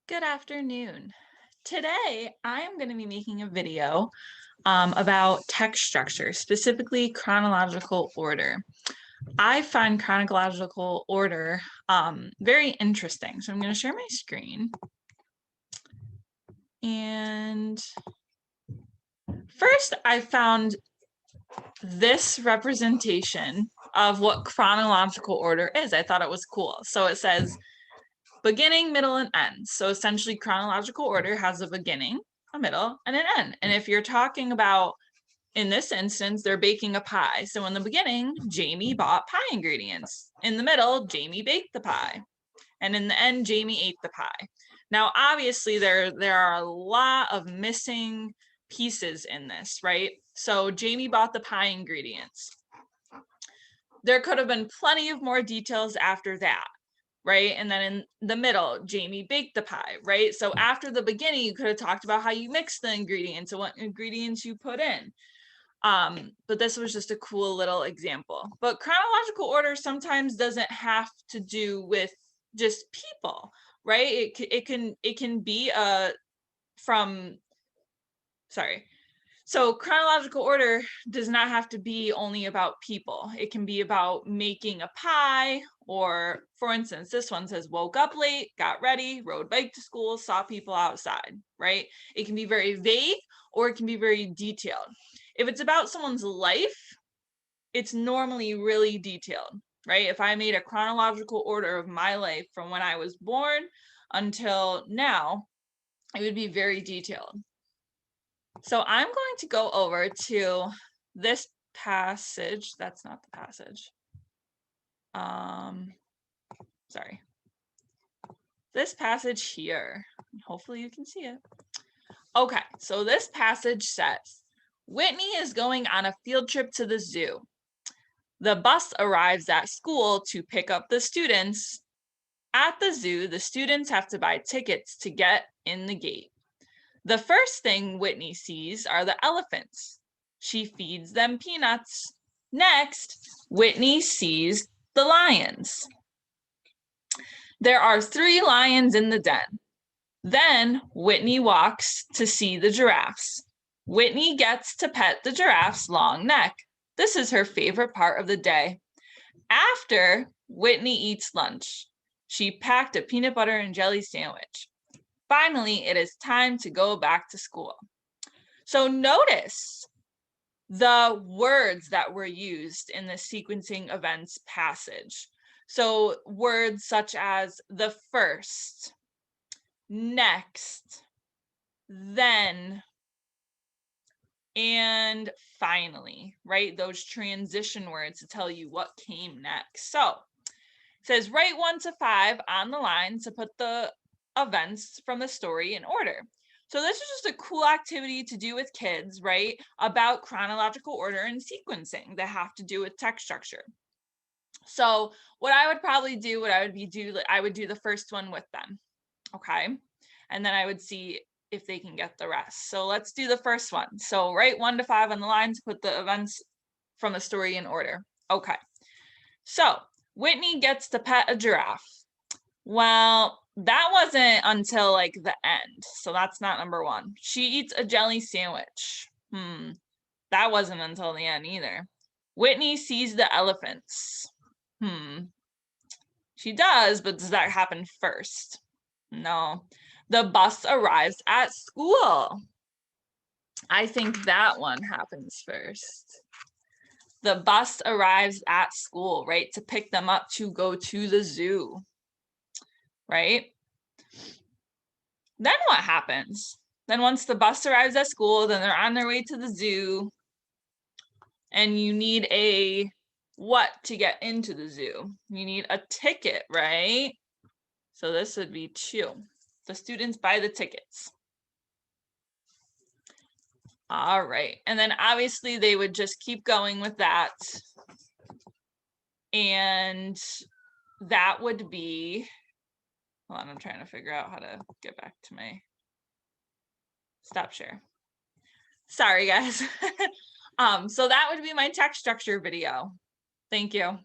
Good afternoon. Today, I am going to be making a video about text structure, specifically chronological order. I find chronological order very interesting. So I'm going to share my screen. And first, I found this representation of what chronological order is. I thought it was cool. So it says beginning, middle, and end. So essentially, chronological order has a beginning, a middle, and an end. And if you're talking about, in this instance, they're baking a pie. So in the beginning, Jamie bought pie ingredients. In the middle, Jamie baked the pie. And in the end, Jamie ate the pie. Now, obviously, there are a lot of missing pieces in this, right? So Jamie bought the pie ingredients. There could have been plenty of more details after that, right? And then in the middle, Jamie baked the pie, right? So after the beginning, you could have talked about how you mix the ingredients and what ingredients you put in. But this was just a cool little example. But chronological order sometimes doesn't have to do with just people, right? It can be from sorry. So chronological order does not have to be only about people. It can be about making a pie, or for instance, this one says woke up late, got ready, rode bike to school, saw people outside, right? It can be very vague or it can be very detailed. If it's about someone's life, it's normally really detailed, right? If I made a chronological order of my life from when I was born until now, it would be very detailed. So I'm going to go over to this passage. That's not the passage. Sorry. This passage here. Hopefully you can see it. Okay, so this passage says, Whitney is going on a field trip to the zoo. The bus arrives at school to pick up the students. At the zoo, the students have to buy tickets to get in the gate. The first thing Whitney sees are the elephants. She feeds them peanuts. Next, Whitney sees the lions. There are 3 lions in the den. Then Whitney walks to see the giraffes. Whitney gets to pet the giraffe's long neck. This is her favorite part of the day. After, Whitney eats lunch. She packed a peanut butter and jelly sandwich. Finally, it is time to go back to school. So notice the words that were used in the sequencing events passage. So words such as the first, next, then, and finally, right? Those transition words to tell you what came next. So it says write 1 to 5 on the line to put the events from the story in order. So this is just a cool activity to do with kids, right? About chronological order and sequencing that have to do with text structure. So what I would probably do, I would do the first one with them, okay? And then I would see if they can get the rest. So let's do the first one. So write 1 to 5 on the line to put the events from the story in order. Okay. So Whitney gets to pet a giraffe. Well, that wasn't until like the end. So that's not number 1. She eats a jelly sandwich. That wasn't until the end either. Whitney sees the elephants. She does, but does that happen first? No. The bus arrives at school. I think that one happens first. The bus arrives at school, right? To pick them up to go to the zoo, right? Then what happens? Then once the bus arrives at school, then they're on their way to the zoo. And you need a what to get into the zoo? You need a ticket, right? So this would be 2. The students buy the tickets. All right. And then obviously they would just keep going with that. And that would be, hold on, I'm trying to figure out how to get back to my stop share. Sorry, guys. So that would be my text structure video. Thank you.